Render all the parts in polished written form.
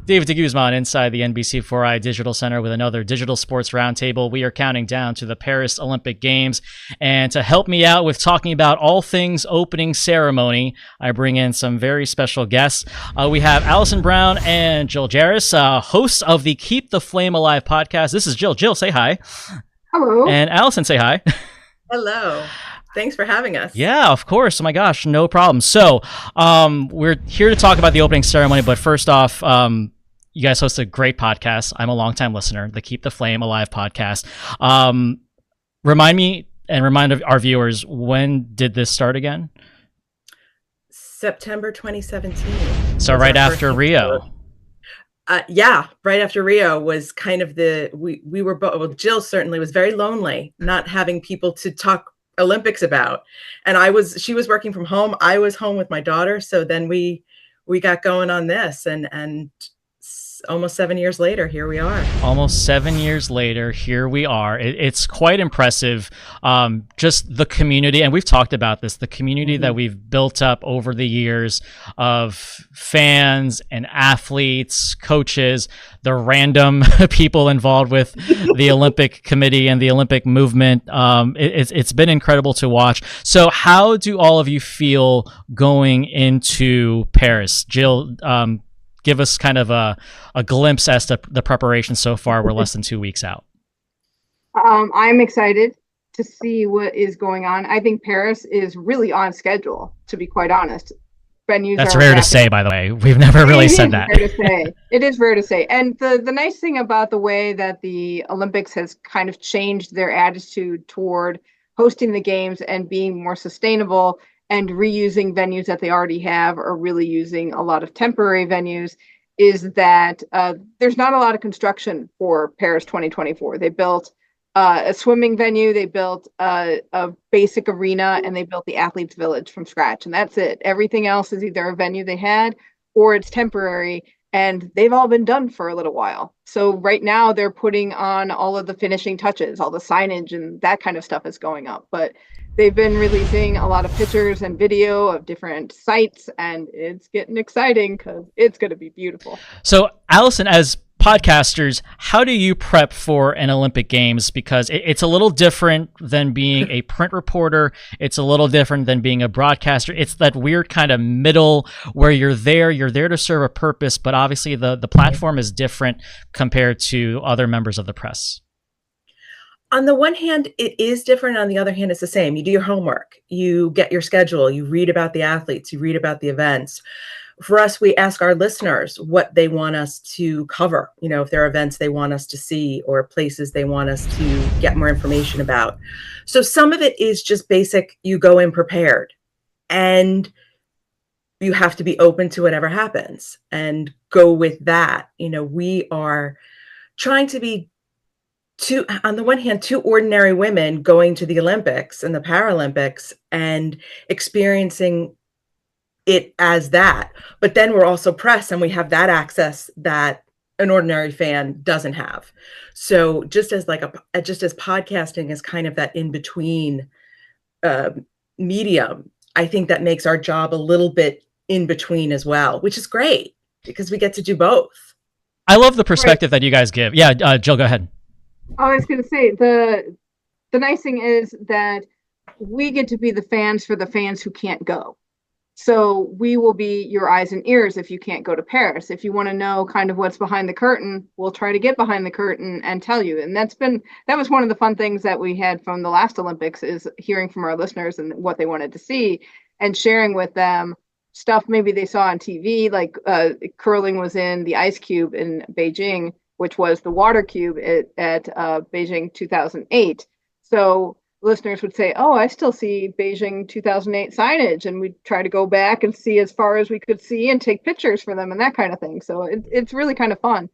David DeGuzman inside the NBC4 Digital Center with another Digital Sports Roundtable. We are counting down to the Paris Olympic Games. And to help me out with talking about all things opening ceremony, I bring in some very special guests. We have Alison Brown and Jill Jaracz, hosts of the Keep the Flame Alive podcast. This is Jill. Jill, say hi. Hello. And Alison, say hi. Hello. Thanks for having us. Yeah, of course. Oh my gosh, no problem. So we're here to talk about the opening ceremony, but first off, you guys host a great podcast. I'm a longtime listener, the Keep the Flame Alive podcast. Remind me and remind our viewers, when did this start again? September 2017. So right after Rio. Yeah, right after Rio was kind of we were both, well, Jill certainly was very lonely, not having people to talk Olympics about. And she was working from home. I was home with my daughter. So then we got going on this and almost 7 years later, here we are. Almost 7 years later, here we are. It's quite impressive. Just the community, and we've talked about this, the community that we've built up over the years of fans and athletes, coaches, the random people involved with the Olympic Committee and the Olympic movement. It's been incredible to watch. So how do all of you feel going into Paris? Jill, give us kind of a glimpse as to the preparation so far. We're less than 2 weeks out. I'm excited to see what is going on. I think Paris is really on schedule, to be quite honest. Venues That's rare to say, by the way. We've never really said that. It is rare to say. And the nice thing about the way that the Olympics has kind of changed their attitude toward hosting the games and being more sustainable and reusing venues that they already have, or really using a lot of temporary venues, is that there's not a lot of construction for Paris 2024. They built a swimming venue, they built a basic arena, and they built the Athletes Village from scratch. And that's it. Everything else is either a venue they had or it's temporary, and they've all been done for a little while. So right now they're putting on all of the finishing touches, all the signage and that kind of stuff is going up. But they've been releasing a lot of pictures and video of different sites, and it's getting exciting because it's going to be beautiful. So, Alison, as podcasters, how do you prep for an Olympic Games? Because it's a little different than being a print reporter. It's a little different than being a broadcaster. It's that weird kind of middle where you're there to serve a purpose, but obviously the platform is different compared to other members of the press. On the one hand, it is different. On the other hand, it's the same. You do your homework, you get your schedule, you read about the athletes, you read about the events. For us, we ask our listeners what they want us to cover. You know, if there are events they want us to see or places they want us to get more information about. So some of it is just basic. You go in prepared and you have to be open to whatever happens and go with that. You know, we are trying to be on the one hand, two ordinary women going to the Olympics and the Paralympics and experiencing it as that. But then we're also press, and we have that access that an ordinary fan doesn't have. So just as podcasting is kind of that in between medium, I think that makes our job a little bit in between as well, which is great because we get to do both. I love the perspective that you guys give. Yeah, Jill, go ahead. I was going to say, the nice thing is that we get to be the fans for the fans who can't go. So we will be your eyes and ears if you can't go to Paris. If you want to know kind of what's behind the curtain, we'll try to get behind the curtain and tell you. And that was one of the fun things that we had from the last Olympics, is hearing from our listeners and what they wanted to see and sharing with them stuff maybe they saw on TV, like curling was in the ice cube in Beijing, which was the water cube at Beijing 2008. So listeners would say, oh, I still see Beijing 2008 signage. And we'd try to go back and see as far as we could see and take pictures for them and that kind of thing. So it's really kind of fun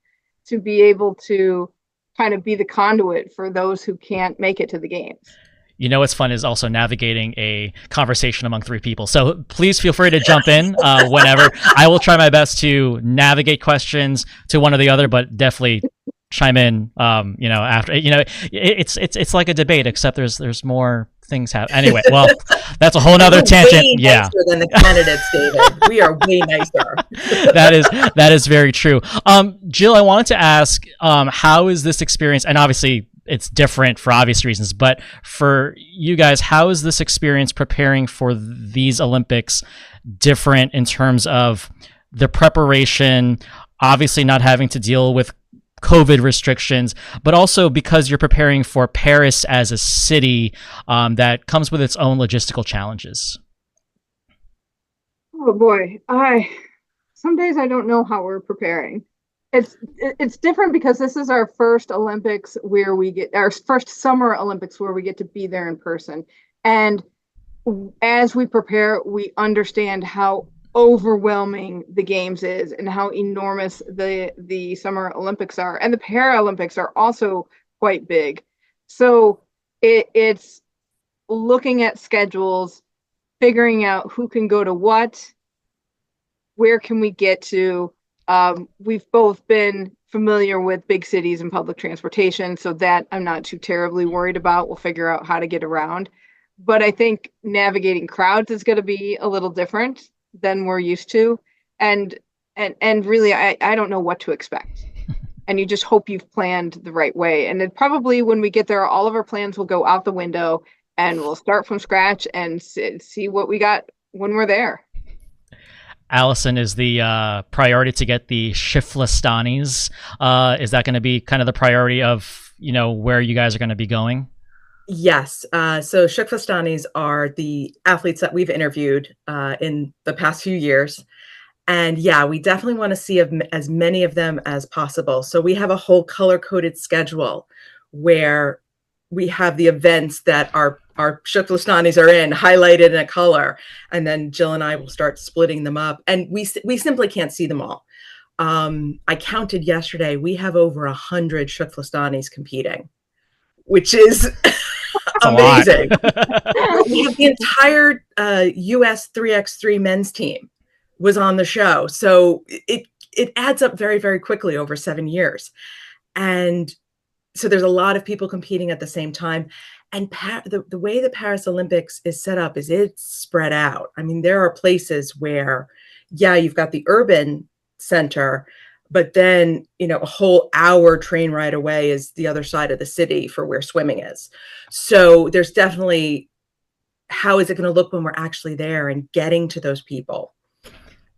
to be able to kind of be the conduit for those who can't make it to the games. You know what's fun is also navigating a conversation among three people. So please feel free to jump in whenever. I will try my best to navigate questions to one or the other, but definitely chime in. After it's like a debate, except there's more things happen. Anyway, well, that's a whole nother tangent. Way yeah, nicer than the candidates, David. We are way nicer. that is very true. Jill, I wanted to ask, how is this experience? And obviously, it's different for obvious reasons, but for you guys, how is this experience preparing for these Olympics different in terms of the preparation? Obviously, not having to deal with COVID restrictions, but also because you're preparing for Paris as a city that comes with its own logistical challenges. Oh boy, some days I don't know how we're preparing. It's different because this is our first Olympics where we get our first Summer Olympics where we get to be there in person. And as we prepare, we understand how overwhelming the games is and how enormous the Summer Olympics are. And the Paralympics are also quite big. So it's looking at schedules, figuring out who can go to what, where can we get to. We've both been familiar with big cities and public transportation, so that I'm not too terribly worried about. We'll figure out how to get around. But I think navigating crowds is going to be a little different than we're used to. And really, I don't know what to expect. And you just hope you've planned the right way. And it probably, when we get there, all of our plans will go out the window and we'll start from scratch and see what we got when we're there. Alison, is the priority to get the Shiflestanis? Is that going to be kind of the priority of, where you guys are going to be going? Yes. So Shiflestanis are the athletes that we've interviewed in the past few years. And yeah, we definitely want to see as many of them as possible. So we have a whole color-coded schedule where we have the events that our Shiflestanis are in highlighted in a color, and then Jill and I will start splitting them up. And we simply can't see them all. I counted yesterday, we have over 100 Shiflestanis competing, which is amazing. We have the entire US 3x3 men's team was on the show. So it adds up very, very quickly over 7 years. And so there's a lot of people competing at the same time. And the way the Paris Olympics is set up is it's spread out. I mean, there are places where, yeah, you've got the urban center, but then, a whole hour train ride away is the other side of the city for where swimming is. So there's definitely, how is it going to look when we're actually there and getting to those people?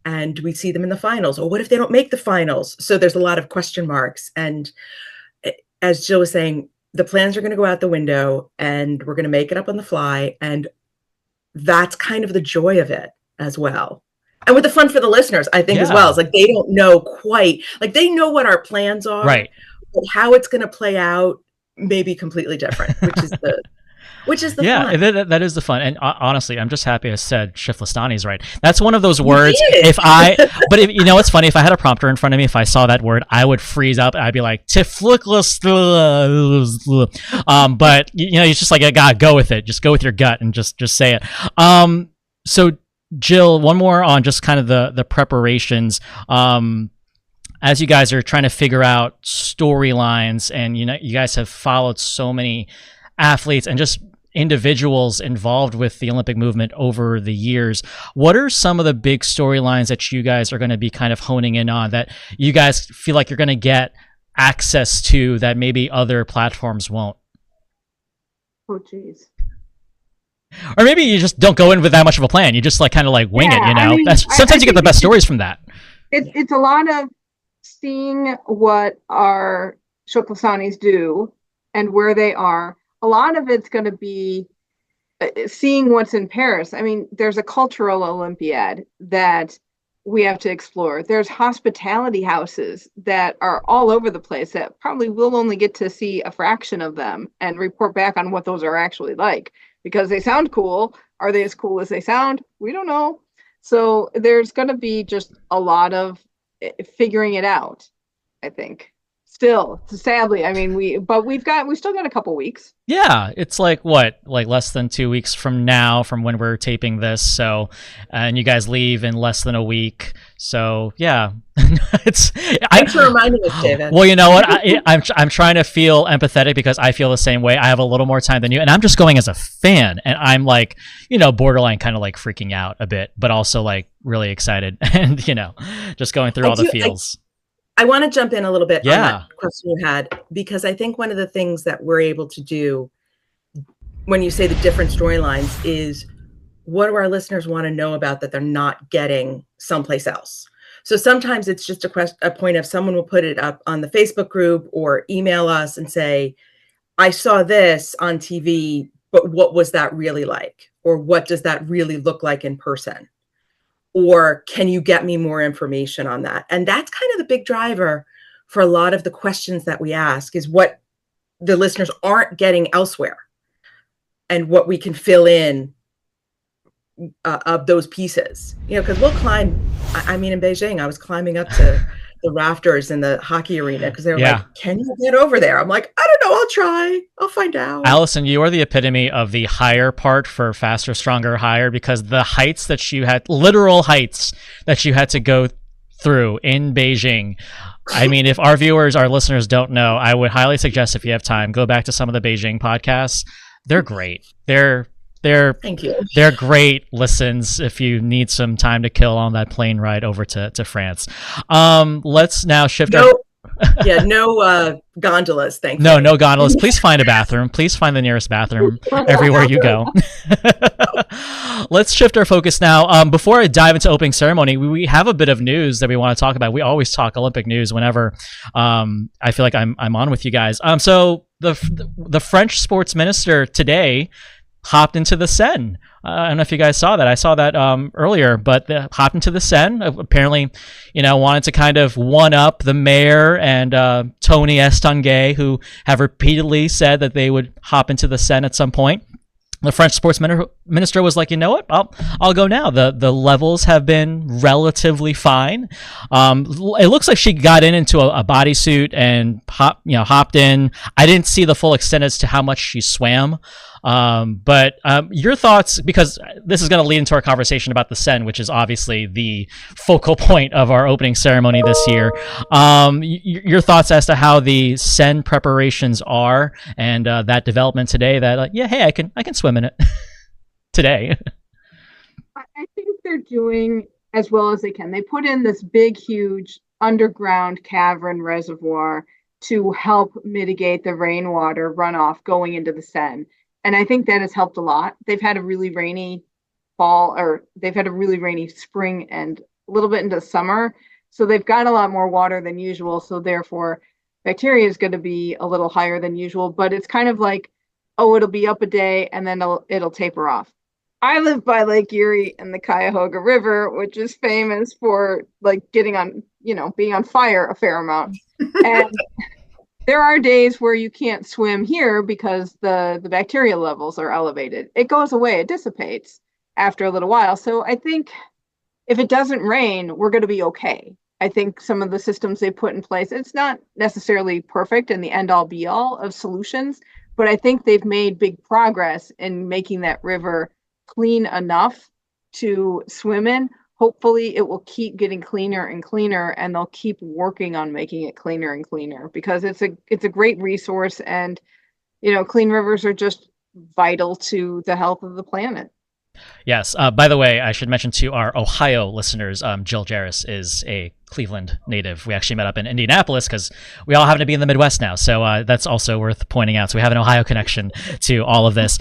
And we see them in the finals. Or what if they don't make the finals? So there's a lot of question marks. And as Jill was saying, the plans are going to go out the window and we're going to make it up on the fly. And that's kind of the joy of it as well. And with the fun for the listeners, I think, as well. It's like they don't know quite, like they know what our plans are, right? But how it's going to play out may be completely different, which is the fun. That is the fun. And honestly, I'm just happy I said Shiflestanis right. That's one of those words. But it's funny, if I had a prompter in front of me, if I saw that word, I would freeze up. I'd be like, Tifliklas. But it's just like, I gotta go with it. Just go with your gut and just say it. So Jill, one more on just kind of the preparations. As you guys are trying to figure out storylines, and you guys have followed so many athletes and just individuals involved with the Olympic movement over the years, what are some of the big storylines that you guys are going to be kind of honing in on, that you guys feel like you're going to get access to that maybe other platforms won't? Oh, geez. Or maybe you just don't go in with that much of a plan. You just kind of wing it, I mean, sometimes you get the best stories from that. It's a lot of seeing what our Shiflestanis do and where they are. A lot of it's going to be seeing what's in Paris. I mean, there's a cultural Olympiad that we have to explore. There's hospitality houses that are all over the place that probably we'll only get to see a fraction of them and report back on what those are actually like, because they sound cool. Are they as cool as they sound? We don't know. So there's going to be just a lot of figuring it out, I think. Still, sadly, I mean, we've still got a couple weeks. Yeah, it's like what, like less than 2 weeks from now, from when we're taping this. So, and you guys leave in less than a week. So, yeah, Thanks for reminding us, David. Well, you know what? I'm trying to feel empathetic because I feel the same way. I have a little more time than you, and I'm just going as a fan, and I'm like, borderline kind of like freaking out a bit, but also like really excited, and just going through all the feels. I want to jump in a little bit on that question you had, because I think one of the things that we're able to do when you say the different storylines is, what do our listeners want to know about that they're not getting someplace else? So sometimes it's just a point of someone will put it up on the Facebook group or email us and say, I saw this on TV, but what was that really like? Or what does that really look like in person? Or can you get me more information on that? And that's kind of the big driver for a lot of the questions that we ask, is what the listeners aren't getting elsewhere and what we can fill in of those pieces. Because we'll climb, I mean, in Beijing, I was climbing up to the rafters in the hockey arena because they were like, can you get over there? I'm like, I don't know, I'll try, I'll find out. Alison, you are the epitome of the higher part for Faster, Stronger, Higher, because the heights that you had, literal heights that you had to go through in Beijing. I mean, if our listeners don't know, I would highly suggest, if you have time, go back to some of the Beijing podcasts. They're great. Thank you. They're great listens if you need some time to kill on that plane ride over to France. Let's now shift. No gondolas. Thank you. No gondolas. Please find a bathroom. Please find the nearest bathroom everywhere you go. Let's shift our focus now. Before I dive into opening ceremony, we have a bit of news that we want to talk about. We always talk Olympic news whenever I feel like I'm on with you guys. So the French sports minister today hopped into the Seine. I don't know if you guys saw that. I saw that earlier, but hopped into the Seine. Apparently, wanted to kind of one up the mayor and Tony Estanguet, who have repeatedly said that they would hop into the Seine at some point. The French sports minister was like, you know what? I'll go now. The levels have been relatively fine. It looks like she got into a bodysuit and hopped in. I didn't see the full extent as to how much she swam. But your thoughts, because this is going to lead into our conversation about the Seine, which is obviously the focal point of our opening ceremony this year. Your thoughts as to how the Seine preparations are, and that development today that, hey, I can swim in it today. I think they're doing as well as they can. They put in this big, huge underground cavern reservoir to help mitigate the rainwater runoff going into the Seine. And I think that has helped a lot. They've had a really rainy they've had a really rainy spring and a little bit into summer. So they've got a lot more water than usual. So therefore, bacteria is going to be a little higher than usual. But it's kind of like, it'll be up a day and then it'll taper off. I live by Lake Erie and the Cuyahoga River, which is famous for getting on, being on fire a fair amount. And there are days where you can't swim here because the bacteria levels are elevated. It goes away, it dissipates after a little while. So I think if it doesn't rain, we're going to be okay. I think some of the systems they put in place, it's not necessarily perfect and the end all be all of solutions, but I think they've made big progress in making that river clean enough to swim in. Hopefully it will keep getting cleaner and cleaner, and they'll keep working on making it cleaner and cleaner, because it's a great resource, and clean rivers are just vital to the health of the planet. Yes. By the way, I should mention to our Ohio listeners, Jill Jaracz is a Cleveland native. We actually met up in Indianapolis because we all happen to be in the Midwest now. So that's also worth pointing out. So we have an Ohio connection to all of this.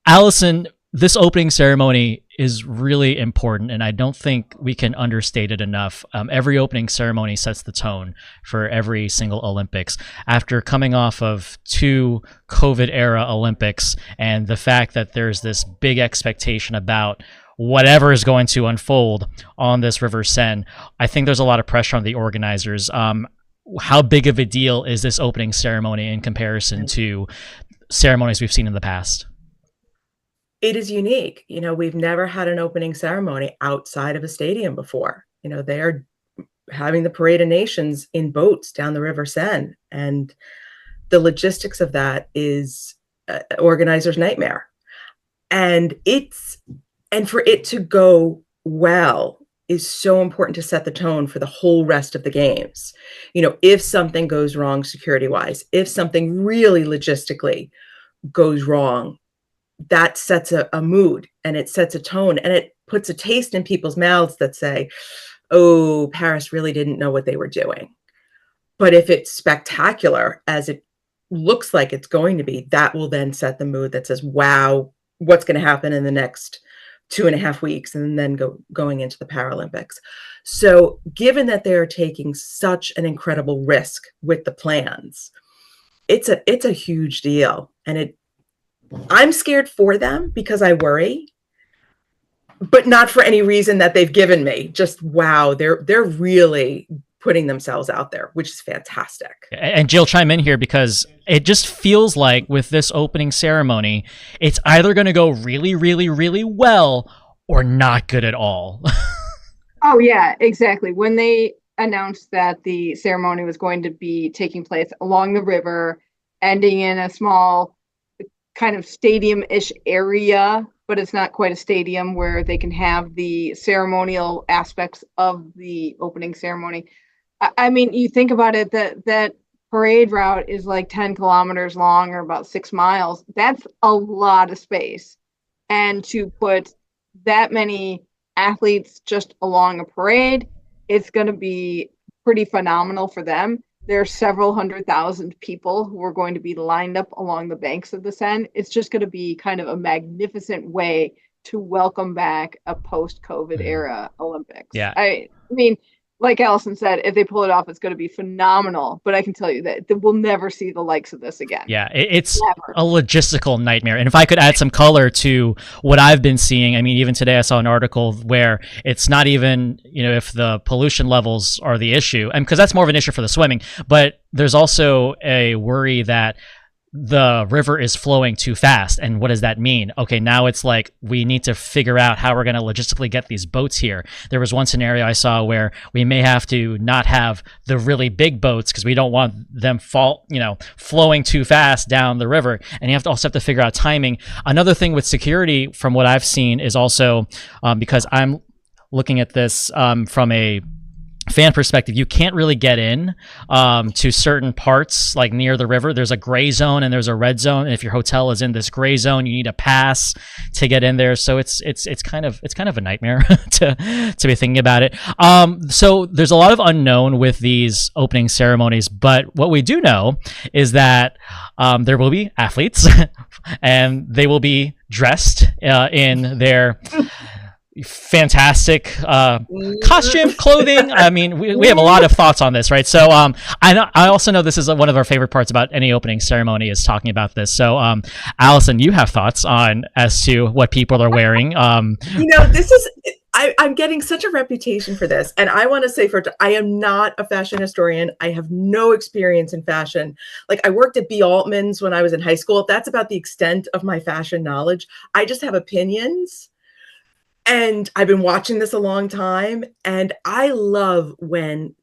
Alison, this opening ceremony is really important, and I don't think we can understate it enough. Every opening ceremony sets the tone for every single Olympics. After coming off of 2 COVID-era Olympics, and the fact that there's this big expectation about whatever is going to unfold on this River Seine, I think there's a lot of pressure on the organizers. How big of a deal is this opening ceremony in comparison to ceremonies we've seen in the past? It is unique. We've never had an opening ceremony outside of a stadium before. They are having the Parade of Nations in boats down the River Seine. And the logistics of that is an organizer's nightmare. And for it to go well is so important to set the tone for the whole rest of the games. You know, if something goes wrong security-wise, if something really logistically goes wrong, that sets a mood, and it sets a tone, and it puts a taste in people's mouths that say, oh, Paris really didn't know what they were doing. But if it's spectacular, as it looks like it's going to be, that will then set the mood that says, wow, what's going to happen in the next 2.5 weeks, and then going into the Paralympics. So given that they're taking such an incredible risk with the plans, it's a huge deal. And I'm scared for them because I worry, but not for any reason that they've given me. Just, wow, they're really putting themselves out there, which is fantastic. And Jill, chime in here, because it just feels like with this opening ceremony, it's either going to go really, really, really well or not good at all. Oh, yeah, exactly. When they announced that the ceremony was going to be taking place along the river, ending in a small kind of stadium-ish area, but it's not quite a stadium, where they can have the ceremonial aspects of the opening ceremony. I mean, you think about it, that parade route is like 10 kilometers long, or about 6 miles. That's a lot of space. And to put that many athletes just along a parade, it's going to be pretty phenomenal for them. There are several 100,000 people who are going to be lined up along the banks of the Seine. It's just going to be kind of a magnificent way to welcome back a post-COVID era Olympics. Yeah. I mean, like Alison said, if they pull it off, it's going to be phenomenal. But I can tell you that we'll never see the likes of this again. Yeah, it's never. A logistical nightmare. And if I could add some color to what I've been seeing, I mean, even today I saw an article where it's not even, you know, if the pollution levels are the issue, and because that's more of an issue for the swimming, but there's also a worry that the river is flowing too fast. And what does that mean? Okay, now it's like we need to figure out how we're going to logistically get these boats here. There was one scenario I saw where we may have to not have the really big boats because we don't want them flowing too fast down the river. And you also have to figure out timing. Another thing with security, from what I've seen, is also because I'm looking at this from a fan perspective, you can't really get in to certain parts, like near the river. There's a gray zone and there's a red zone, and if your hotel is in this gray zone, you need a pass to get in there. So it's kind of a nightmare to be thinking about it. So there's a lot of unknown with these opening ceremonies, but what we do know is that there will be athletes and they will be dressed in their fantastic costume, clothing. I mean, we have a lot of thoughts on this, right? So I also know this is one of our favorite parts about any opening ceremony, is talking about this. So Alison, you have thoughts on as to what people are wearing. This is I'm getting such a reputation for this, and I want to say I am not a fashion historian. I have no experience in fashion. Like, I worked at B. Altman's when I was in high school. That's about the extent of my fashion knowledge. I just have opinions. And I've been watching this a long time, and I love when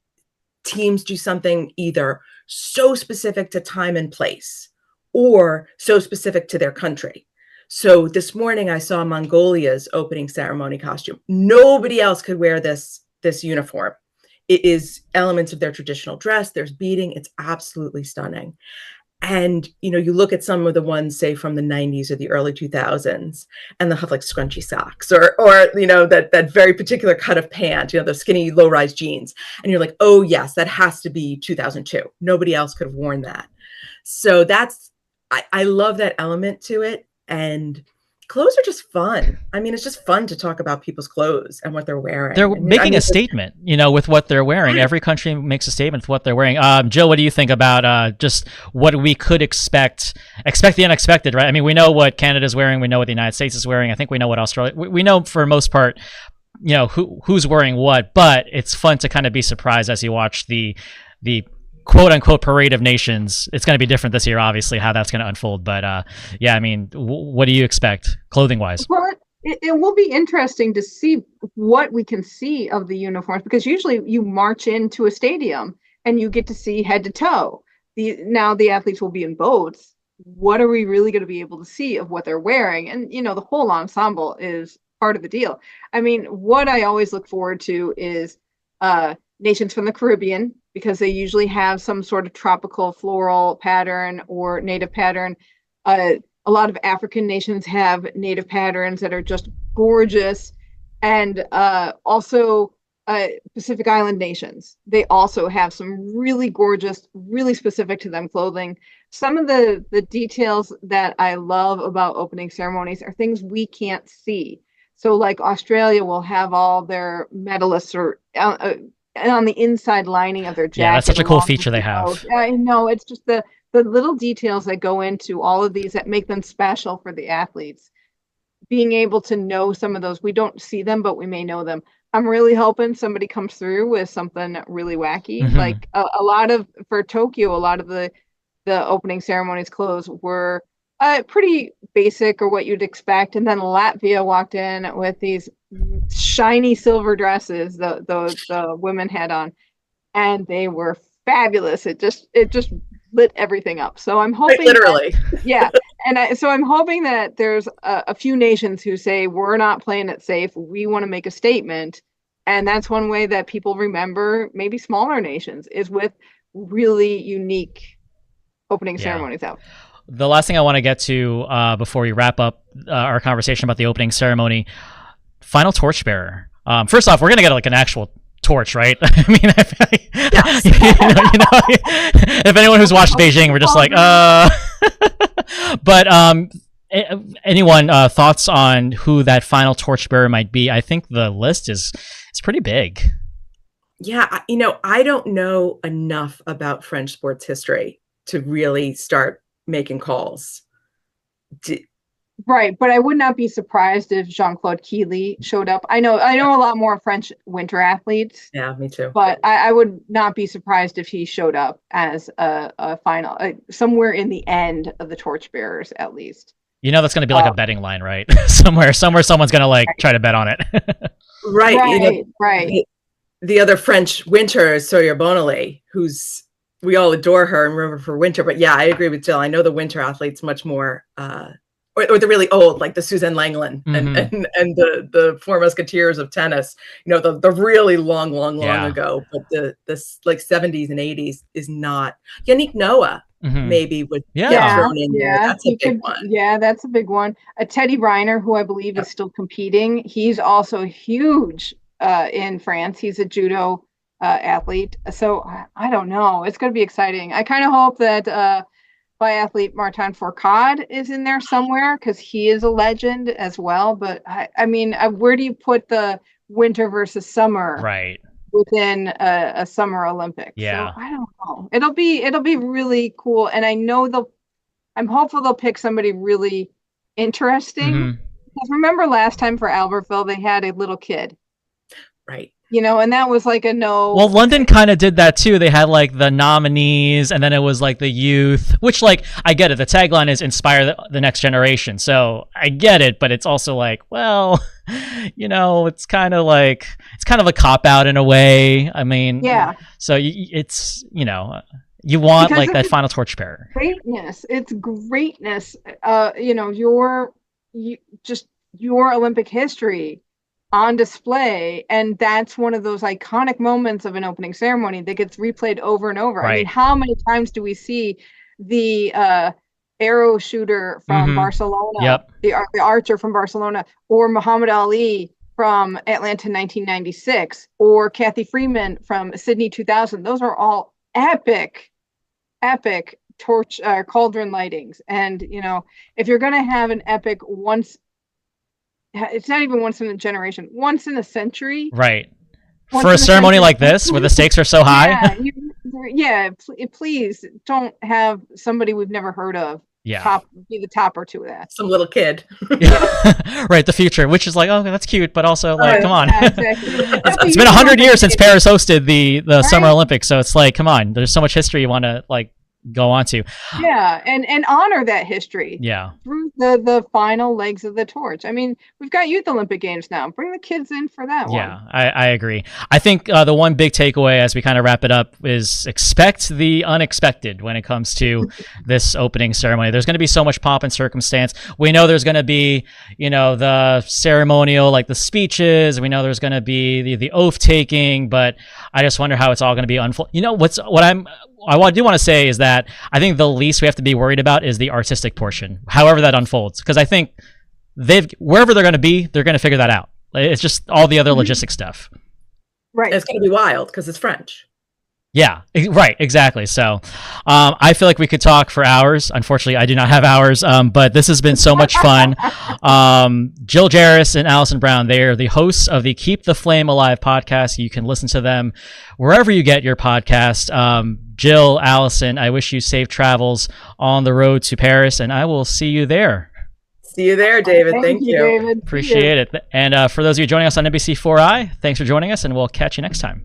teams do something either so specific to time and place or so specific to their country. So this morning I saw Mongolia's opening ceremony costume. Nobody else could wear this uniform. It is elements of their traditional dress. There's beading. It's absolutely stunning. And, you look at some of the ones, say, from the 90s or the early 2000s, and they'll have like scrunchy socks or that very particular cut of pant, the skinny low-rise jeans. And you're like, oh, yes, that has to be 2002. Nobody else could have worn that. So I love that element to it. And clothes are just fun. I mean, it's just fun to talk about people's clothes and what they're wearing. They're making a statement, with what they're wearing. Every country makes a statement with what they're wearing. Jill, what do you think about just what we could expect the unexpected, right? I mean, we know what Canada's wearing. We know what the United States is wearing. I think we know what Australia, we know for the most part, who's wearing what, but it's fun to kind of be surprised as you watch the quote unquote Parade of Nations. It's going to be different this year, obviously, how that's going to unfold. But yeah, I mean, what do you expect clothing wise? Well, it will be interesting to see what we can see of the uniforms, because usually you march into a stadium and you get to see head to toe. Now the athletes will be in boats. What are we really going to be able to see of what they're wearing? And, the whole ensemble is part of the deal. I mean, what I always look forward to is nations from the Caribbean, because they usually have some sort of tropical floral pattern or native pattern. A lot of African nations have native patterns that are just gorgeous. And also Pacific Island nations, they also have some really gorgeous, really specific to them clothing. Some of the details that I love about opening ceremonies are things we can't see. So like Australia will have all their medalists or on the inside lining of their jacket. Yeah, that's such a cool feature they have. I know, it's just the little details that go into all of these that make them special for the athletes. Being able to know some of those, we don't see them, but we may know them. I'm really hoping somebody comes through with something really wacky. Mm-hmm. Like a lot of, for Tokyo, a lot of the opening ceremonies clothes were pretty basic or what you'd expect. And then Latvia walked in with these shiny silver dresses the women had on, and they were fabulous. It just lit everything up. So I'm hoping literally. Yeah. And so I'm hoping that there's a few nations who say, we're not playing it safe. We want to make a statement. And that's one way that people remember maybe smaller nations, is with really unique opening ceremonies out. The last thing I want to get to before we wrap up our conversation about the opening ceremony, final torchbearer. First off, we're going to get like an actual torch, right? I mean, yes. If anyone who's watched Beijing, we're just like, But anyone thoughts on who that final torchbearer might be? I think the list is pretty big. Yeah, I don't know enough about French sports history to really start making calls. Right, but I would not be surprised if Jean-Claude Keely showed up. I know a lot more French winter athletes. Yeah, me too. But I would not be surprised if he showed up as a final, somewhere in the end of the torchbearers, at least. That's going to be like a betting line, right? somewhere someone's going to like try to bet on it. Right. Right. The other French winter is Sawyer Bonelli, we all adore her in River for Winter. But yeah, I agree with Jill. I know the winter athletes much more, or the really old, like the Suzanne Langland mm-hmm. and the Four Musketeers of tennis, the really long ago, but the like 70s and 80s is not. Yannick Noah maybe would get thrown in there. That's a big one. Yeah, that's a big one. Teddy Reiner, who I believe is still competing. He's also huge in France. He's a judo athlete. So I don't know. It's going to be exciting. I kind of hope that biathlete Martin Fourcade is in there somewhere, because he is a legend as well. But I mean, where do you put the winter versus summer within a summer Olympics? Yeah, so I don't know. It'll be really cool, and I know I'm hopeful they'll pick somebody really interesting. Mm-hmm. Because remember last time for Albertville, they had a little kid, right? And that was like a no. Well, London kind of did that too. They had like the nominees, and then it was like the youth, which, like, I get it. The tagline is inspire the next generation. So I get it, but it's also like, well, it's kind of a cop out in a way. I mean, yeah. So it's, you want like that final torchbearer. Greatness. It's greatness. Your Olympic history on display, and that's one of those iconic moments of an opening ceremony that gets replayed over and over. Right. I mean, how many times do we see the arrow shooter from Barcelona, the archer from Barcelona, or Muhammad Ali from Atlanta 1996, or Kathy Freeman from Sydney 2000? Those are all epic torch cauldron lightings. And if you're going to have an epic it's not even once in a generation, once in a century. Right. For a ceremony like this, where the stakes are so high. Please don't have somebody we've never heard of be the topper to that. Some little kid. Right, the future, which is like, okay, that's cute, but also like, come on. Yeah, exactly. It's been 100 years since Paris hosted the Summer Olympics, so it's like, come on, there's so much history you want to like go on to. Yeah, and honor that history. Yeah. Through the final legs of the torch. I mean, we've got Youth Olympic Games now. Bring the kids in for that one. Yeah, I agree. I think the one big takeaway as we kind of wrap it up is expect the unexpected when it comes to this opening ceremony. There's going to be so much pomp and circumstance. We know there's going to be, the ceremonial, like the speeches. We know there's going to be the oath taking, but I just wonder how it's all going to be unfold. I do want to say is that I think the least we have to be worried about is the artistic portion, however that unfolds, because I think wherever they're going to be, they're going to figure that out. It's just all the other logistic stuff. Right. It's going to be wild because it's French. Yeah, right, exactly. So I feel like we could talk for hours. Unfortunately, I do not have hours, but this has been so much fun. Jill Jaracz and Alison Brown, they are the hosts of the Keep the Flame Alive podcast. You can listen to them wherever you get your podcast. Jill, Alison, I wish you safe travels on the road to Paris, and I will see you there. See you there, David. Thank you. David. Appreciate it. And for those of you joining us on NBC4i, thanks for joining us, and we'll catch you next time.